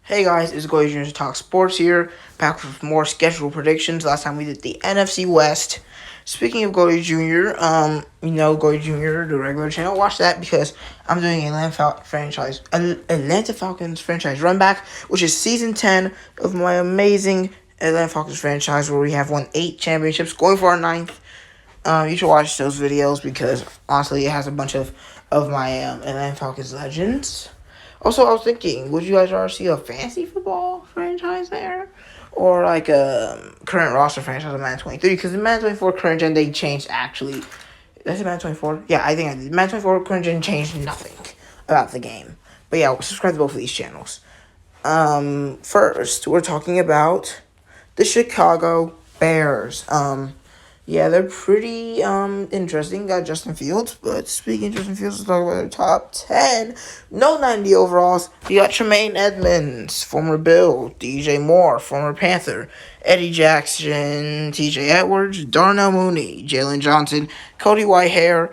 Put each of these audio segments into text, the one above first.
Hey guys, it's Goy Jr. Talk Sports here, back with more scheduled predictions. Last time we did the NFC West. Speaking of Goy Jr., Goy Jr., the regular channel, watch that because I'm doing Atlanta Falcons franchise run back, which is season 10 of my amazing Atlanta Falcons franchise where we have won 8 championships, going for our 9th. You should watch those videos because honestly, it has a bunch of my Atlanta Falcons legends. Also, I was thinking, would you guys rather see a fantasy football franchise there, or like a current roster franchise of Madden 23? Because in Madden 24 current gen they changed actually. That's in Madden 24. Yeah, I think I did. Madden 24 current gen changed nothing about the game. But yeah, subscribe to both of these channels. First we're talking about the Chicago Bears. Yeah, they're pretty interesting. Got Justin Fields, but speaking of Justin Fields, let's talk about their top 10. No 90 overalls. You got Tremaine Edmonds, former Bill, DJ Moore, former Panther, Eddie Jackson, TJ Edwards, Darnell Mooney, Jalen Johnson, Cody Whitehair,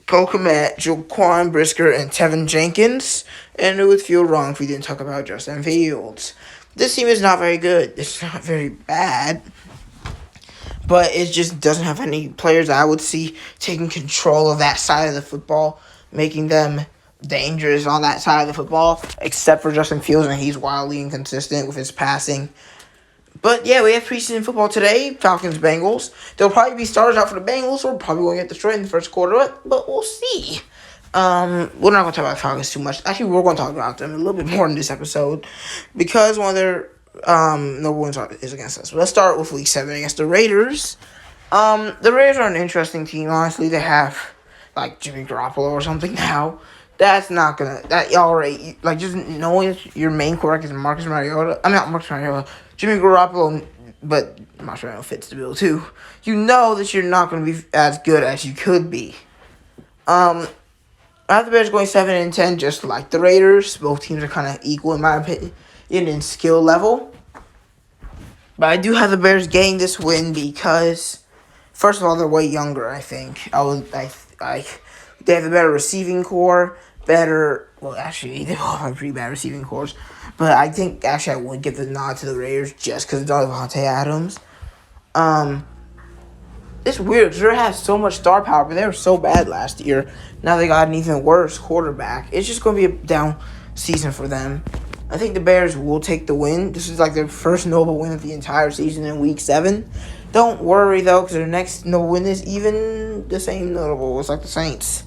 Cole Kmet, Jaquan Brisker, and Tevin Jenkins. And it would feel wrong if we didn't talk about Justin Fields. This team is not very good. It's not very bad. But it just doesn't have any players I would see taking control of that side of the football, making them dangerous on that side of the football, except for Justin Fields, and he's wildly inconsistent with his passing. But yeah, we have preseason football today, Falcons-Bengals. There'll probably be starters out for the Bengals, or probably going to get destroyed in the first quarter, but we'll see. We're not going to talk about Falcons too much. Actually, we're going to talk about them a little bit more in this episode, because one of their no wins is against us. But let's start with Week 7 against the Raiders. The Raiders are an interesting team, honestly. They have, like, Jimmy Garoppolo or something now. That's not gonna, that already, like, just knowing your main quarterback is Marcus Mariota. I mean, not Marcus Mariota, Jimmy Garoppolo, but Marcus Mariota fits the bill, too. You know that you're not going to be as good as you could be. I have the Bears going 7-10, just like the Raiders. Both teams are kind of equal, in my opinion, in skill level. But I do have the Bears getting this win because, first of all, they're way younger, I think. They have a better receiving core, actually, they all have pretty bad receiving cores. But I think, actually, I would give the nod to the Raiders just because it's Davante Adams. It's weird because they have so much star power, but they were so bad last year. Now they got an even worse quarterback. It's just going to be a down season for them. I think the Bears will take the win. This is like their first notable win of the entire season in Week 7. Don't worry, though, because their next notable win is even the same notable. It's like the Saints.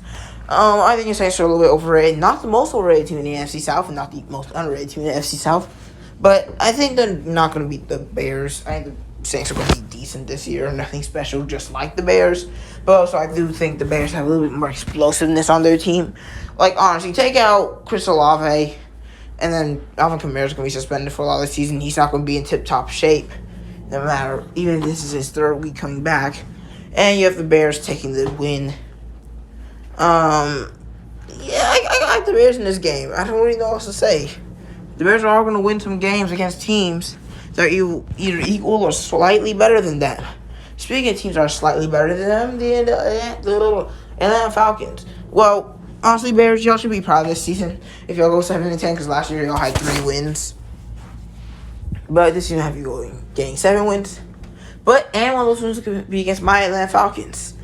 I think the Saints are a little bit overrated. Not the most overrated team in the NFC South, and not the most underrated team in the NFC South. But I think they're not going to beat the Bears. I think the Saints are going to be decent this year. Nothing special, just like the Bears. But also, I do think the Bears have a little bit more explosiveness on their team. Like, honestly, take out Chris Olave, and then Alvin Kamara is going to be suspended for a lot of the season. He's not going to be in tip-top shape, no matter, even if this is his third week coming back. And you have the Bears taking the win. I got the Bears in this game. I don't really know what else to say. The Bears are all going to win some games against teams that are either equal or slightly better than them. Speaking of teams that are slightly better than them, the little Atlanta Falcons. Well, honestly, Bears, y'all should be proud of this season if y'all go 7-10, because last year y'all had 3 wins. But this season have you getting 7 wins. And one of those wins could be against my Atlanta Falcons.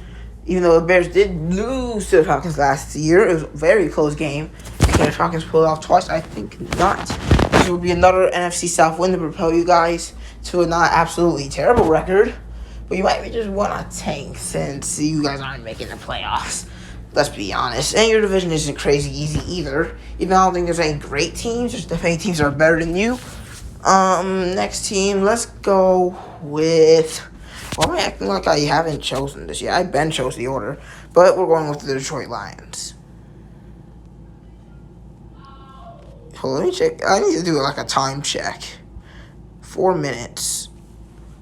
Even though the Bears did lose to the Falcons last year, it was a very close game. Can the Falcons pull it off twice? I think not. This will be another NFC South win to propel you guys to a not absolutely terrible record. But you might just want to tank since you guys aren't making the playoffs. Let's be honest. And your division isn't crazy easy either. Even though I don't think there's any great teams. There's definitely teams that are better than you. Next team, let's go with... Why am I acting like I haven't chosen this yet? I've been chose the order. But we're going with the Detroit Lions. Hold on, let me check. I need to do like a time check. 4 minutes.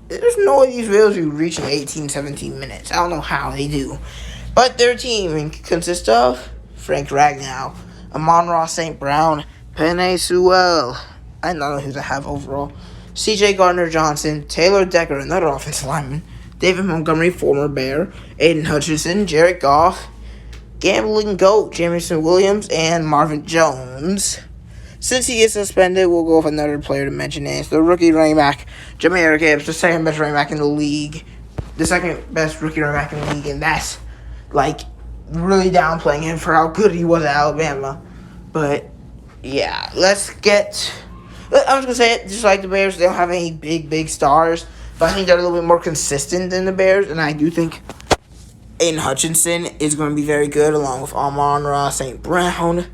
There's no way these videos will be reaching 18, 17 minutes. I don't know how they do. But their team consists of Frank Ragnow, Amon-Ra St. Brown, Penei Sewell. I don't know who they have overall. C.J. Gardner-Johnson, Taylor Decker, another offensive lineman, David Montgomery, former Bear, Aiden Hutchinson, Jared Goff, Gambling Goat, Jameson Williams, and Marvin Jones. since he is suspended, we'll go with another player to mention. It's the rookie running back, Jahmyr Gibbs, the second best running back in the league. The second best rookie running back in the league, and that's, like, really downplaying him for how good he was at Alabama. But, yeah, let's get... I'm just going to say it, just like the Bears, they don't have any big stars, but I think they're a little bit more consistent than the Bears, and I do think Aiden Hutchinson is going to be very good, along with Amon-Ra St. Brown,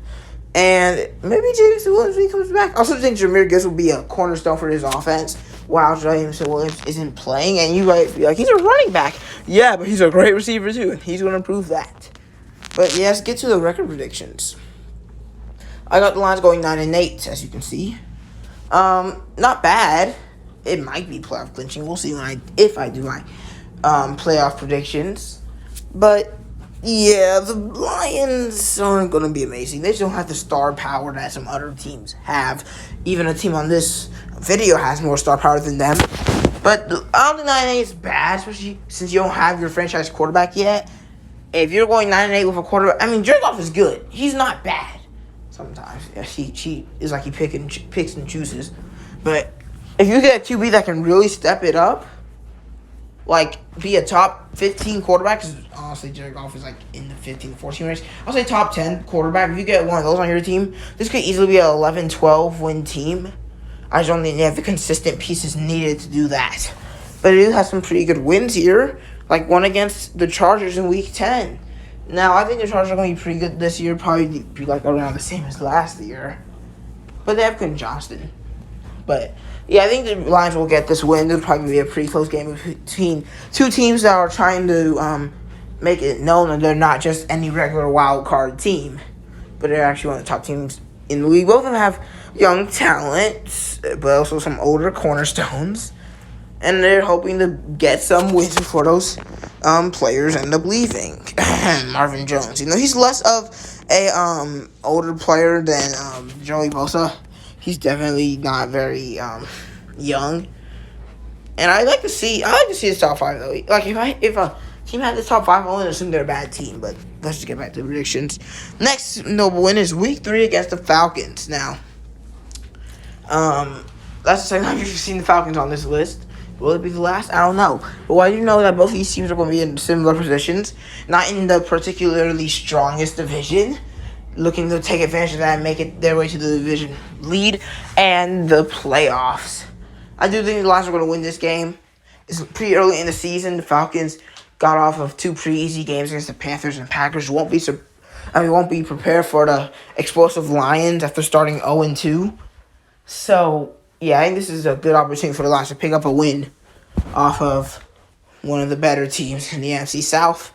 and maybe Jameson Williams when he comes back. I also think Jahmyr Gibbs will be a cornerstone for his offense while Jameson Williams isn't playing, and you might be like, he's a running back. Yeah, but he's a great receiver too, and he's going to prove that. But yeah, let's get to the record predictions. I got the Lions going 9-8, as you can see. Not bad. It might be playoff clinching. We'll see if I do my playoff predictions. But yeah, the Lions aren't going to be amazing. They just don't have the star power that some other teams have. Even a team on this video has more star power than them. But I don't think 9-8 is bad, especially since you don't have your franchise quarterback yet. If you're going 9-8 with a quarterback, I mean, Jared Goff is good. He's not bad. Sometimes, yeah, he is like he picks and chooses. But if you get a QB that can really step it up, like be a top 15 quarterback, because honestly, Jared Goff is like in the 15-14 range. I'll say top 10 quarterback. If you get one of those on your team, this could easily be an 11-12 win team. I just don't think they have the consistent pieces needed to do that. But it has some pretty good wins here, like one against the Chargers in Week 10. Now, I think the Chargers are going to be pretty good this year, probably be like around the same as last year. But they have Quentin Johnston. But, yeah, I think the Lions will get this win. It'll probably be a pretty close game between two teams that are trying to make it known that they're not just any regular wild card team, but they're actually one of the top teams in the league. Both of them have young talent, but also some older cornerstones. And they're hoping to get some wins before those players end up leaving. Marvin Jones, he's less of a older player than Joey Bosa. He's definitely not very young. And I like to see his top 5 though. Like if a team had the top 5, I wouldn't assume they're a bad team. But let's just get back to the predictions. Next notable win is Week 3 against the Falcons. Now, that's the second time you've seen the Falcons on this list. Will it be the last? I don't know. But why do you know that both of these teams are going to be in similar positions? Not in the particularly strongest division. Looking to take advantage of that and make it their way to the division lead and the playoffs. I do think the Lions are going to win this game. It's pretty early in the season. The Falcons got off of 2 pretty easy games against the Panthers and Packers. Won't be prepared for the explosive Lions after starting 0-2. So, yeah, I think this is a good opportunity for the Lions to pick up a win off of one of the better teams in the NFC South.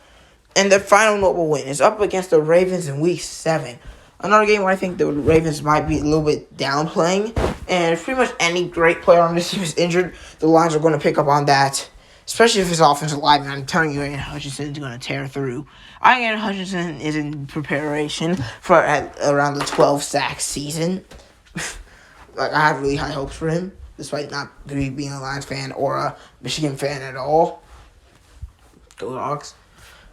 And their final notable win is up against the Ravens in Week 7. Another game where I think the Ravens might be a little bit downplaying. And if pretty much any great player on this team is injured, the Lions are going to pick up on that. Especially if his offensive lineman, I'm telling you, Aiden Hutchinson is going to tear through. I think Aiden Hutchinson is in preparation for around the 12-sack season. Like, I have really high hopes for him, despite not really being a Lions fan or a Michigan fan at all. Go Dogs.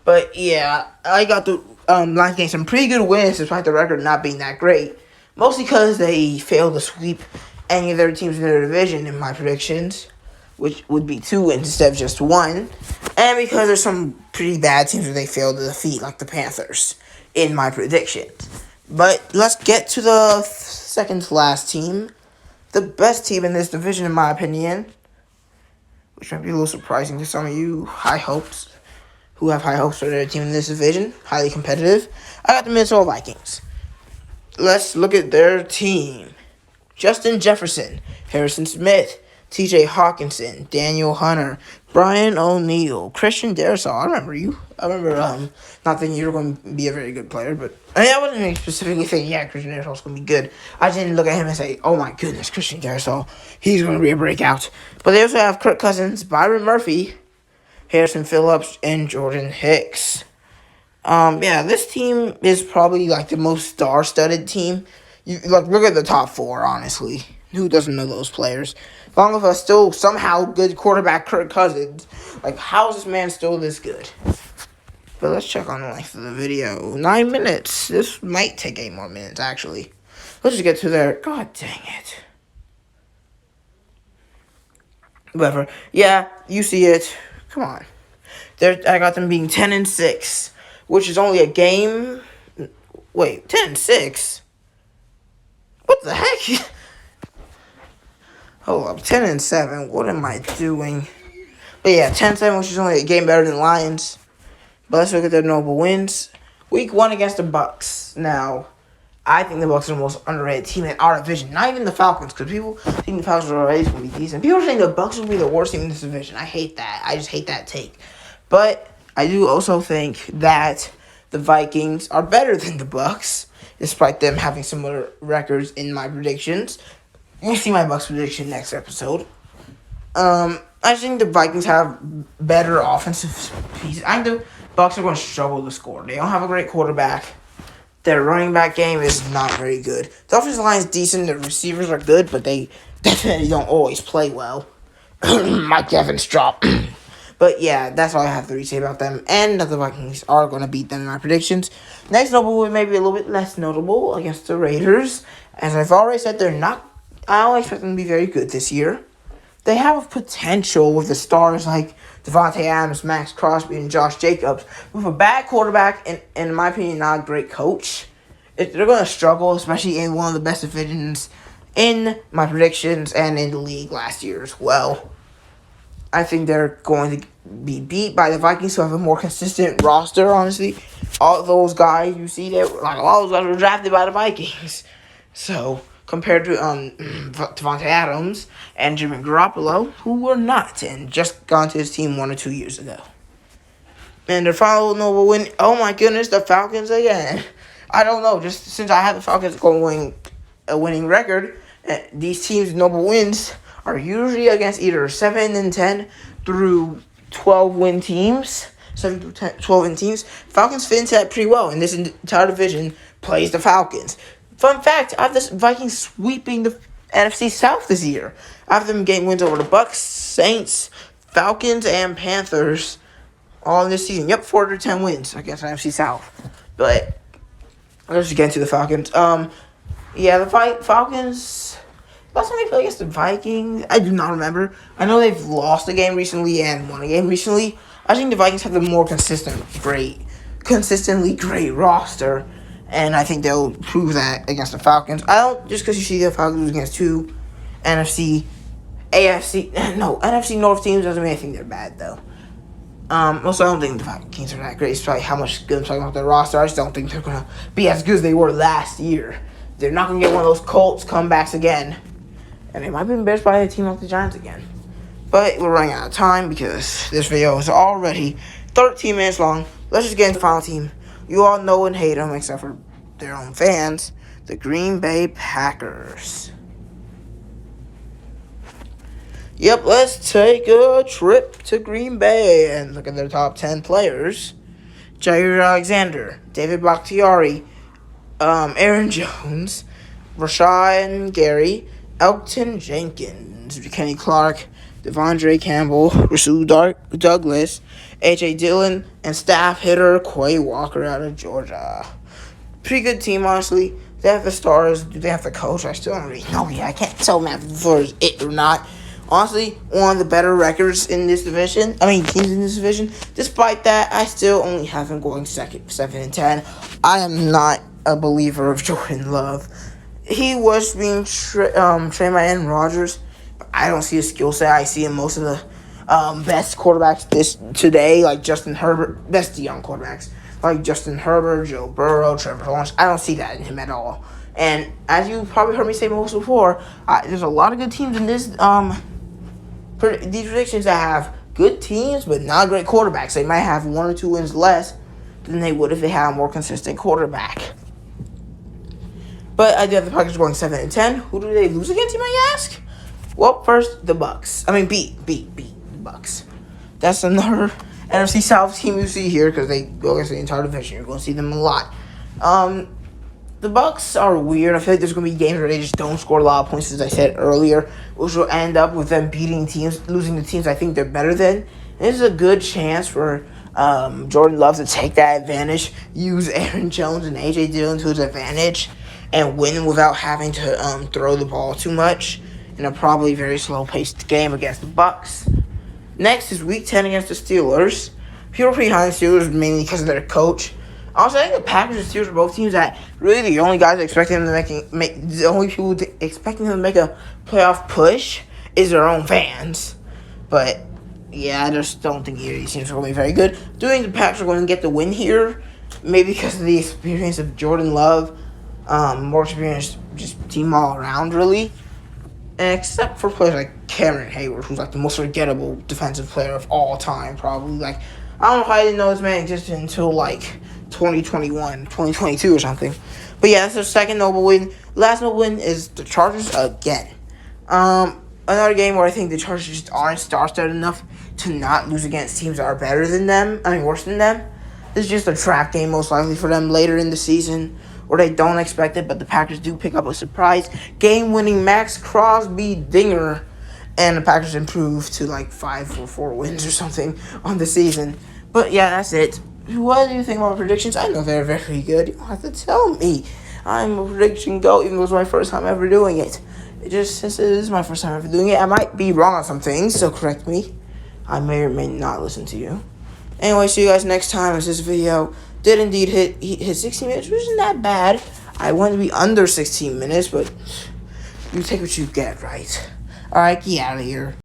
But, yeah, I got the Lions getting some pretty good wins, despite the record not being that great. Mostly because they failed to sweep any of their teams in their division in my predictions, which would be 2 wins instead of just 1. And because there's some pretty bad teams that they failed to defeat, like the Panthers, in my predictions. But let's get to the second to last team. The best team in this division, in my opinion, which might be a little surprising to some of you who have high hopes for their team in this division. Highly competitive. I got the Minnesota Vikings. Let's look at their team. Justin Jefferson, Harrison Smith, T.J. Hawkinson, Daniel Hunter, Brian O'Neill, Christian Darrisaw. I remember you. I remember not thinking you were going to be a very good player, but I wasn't specifically thinking, Christian Darrisaw's going to be good. I didn't look at him and say, oh my goodness, Christian Darrisaw, he's going to be a breakout. But they also have Kirk Cousins, Byron Murphy, Harrison Phillips, and Jordan Hicks. This team is probably like the most star-studded team. Look at the top 4, honestly. Who doesn't know those players? Along with a still somehow good quarterback, Kirk Cousins. Like, how is this man still this good? But let's check on the length of the video. 9 minutes. This might take 8 more minutes, actually. Let's just get to there. God dang it. Whatever. Yeah, you see it. Come on. I got them being 10-6, which is only a game. Wait, 10-6. What the heck? Hold up, 10-7. What am I doing? But yeah, 10-7, which is only a game better than Lions. But let's look at their notable wins. Week 1 against the Bucks. Now, I think the Bucks are the most underrated team in our division. Not even the Falcons, because people think the Falcons are already going to be decent. People are saying the Bucks will be the worst team in this division. I hate that. I just hate that take. But I do also think that the Vikings are better than the Bucks, despite them having similar records in my predictions. You'll see my Bucks prediction next episode. I think the Vikings have better offensive pieces. I think the Bucks are going to struggle to score. They don't have a great quarterback. Their running back game is not very good. The offensive line is decent. The receivers are good, but they definitely don't always play well. Mike Evans dropped. But yeah, that's all I have to say about them. And that the Vikings are going to beat them in my predictions. Next notable one may be a little bit less notable against the Raiders. As I've already said, I don't expect them to be very good this year. They have potential with the stars like Devontae Adams, Max Crosby, and Josh Jacobs. With a bad quarterback and in my opinion, not a great coach, they're going to struggle, especially in one of the best divisions in my predictions and in the league last year as well. I think they're going to be beat by the Vikings, who have a more consistent roster, honestly. All those guys you see, all those guys were drafted by the Vikings. So, compared to Devontae Adams and Jimmy Garoppolo, who were not, and just gone to his team 1 or 2 years ago. And their final notable win, oh my goodness, the Falcons again. I don't know, just since I have the Falcons going a winning record, these teams' notable wins are usually against either 7-10 through 12-win teams. 7 through 12-win teams. Falcons fit into that pretty well, and this entire division plays the Falcons. Fun fact, I have the Vikings sweeping the NFC South this year. I have them getting wins over the Bucks, Saints, Falcons, and Panthers all in this season. Yep, 4-10 wins against the NFC South. But let's just get into the Falcons. Yeah, the Falcons. Last time they played against the Vikings, I do not remember. I know they've lost a game recently and won a game recently. I think the Vikings have the more consistently great roster, and I think they'll prove that against the Falcons. I don't just because you see the Falcons against two NFC North teams doesn't mean I think they're bad though. Also, I don't think the Vikings are that great. It's probably how much good I'm talking about their roster. I just don't think they're gonna be as good as they were last year. They're not gonna get one of those Colts comebacks again. And they might be embarrassed by a team like the Giants again. But we're running out of time because this video is already 13 minutes long. Let's just get into the final team. You all know and hate them except for their own fans. The Green Bay Packers. Yep, let's take a trip to Green Bay and look at their top 10 players. Jair Alexander, David Bakhtiari, Aaron Jones, Rashawn Gary, Elton Jenkins, Kenny Clark, Devondre Campbell, Rasul Douglas, A.J. Dillon, and staff hitter Quay Walker out of Georgia. Pretty good team, honestly. They have the stars. Do they have the coach? I still don't really know yet. I can't tell them if it's it or not. Honestly, one of the better records in this division. Teams in this division. Despite that, I still only have them going 7-10. I am not a believer of Jordan Love. He was being trained by Aaron Rodgers, but I don't see his skill set. I see him most of the best quarterbacks today, like Justin Herbert. Best young quarterbacks, like Justin Herbert, Joe Burrow, Trevor Lawrence. I don't see that in him at all. And as you probably heard me say most before, there's a lot of good teams in this these predictions that have good teams but not great quarterbacks. They might have 1 or 2 wins less than they would if they had a more consistent quarterback. But I do have the Packers going 7-10. Who do they lose against, you might ask? Well, first, the Bucks. Beat the Bucks. That's another NFC South team you see here because they go against the entire division. You're going to see them a lot. The Bucks are weird. I feel like there's going to be games where they just don't score a lot of points, as I said earlier, which will end up with them losing the teams I think they're better than. And this is a good chance for Jordan Love to take that advantage, use Aaron Jones and A.J. Dillon to his advantage, and win without having to throw the ball too much in a probably very slow-paced game against the Bucks. Next is Week 10 against the Steelers. People are pretty high on the Steelers mainly because of their coach. Also, I think the Packers and Steelers are both teams that really the only guys expecting them to the only people expecting them to make a playoff push is their own fans. But yeah, I just don't think either of these teams are going to be very good. I do think the Packers are going to get the win here, maybe because of the experience of Jordan Love, more experienced just team all around really. And except for players like Cameron Hayward, who's like the most forgettable defensive player of all time, probably. Like, I don't know how I didn't know this man existed until like 2021, 2022 or something. But yeah, that's their second noble win. Last noble win is the Chargers again. Another game where I think the Chargers just aren't star-studded enough to not lose against teams that are better than them. Worse than them. This is just a trap game most likely for them later in the season, or they don't expect it, but the Packers do pick up a surprise game-winning Max Crosby dinger, and the Packers improve to like 5 or 4 wins or something on the season. But yeah, that's it. What do you think about my predictions? I know they're very good. You don't have to tell me. I'm a prediction GOAT, even though it's my first time ever doing it. Since it is my first time ever doing it, I might be wrong on some things, so correct me. I may or may not listen to you. Anyway, see you guys next time, as this video did indeed hit 16 minutes, which isn't that bad. I wanted to be under 16 minutes, but you take what you get, right? Alright, get out of here.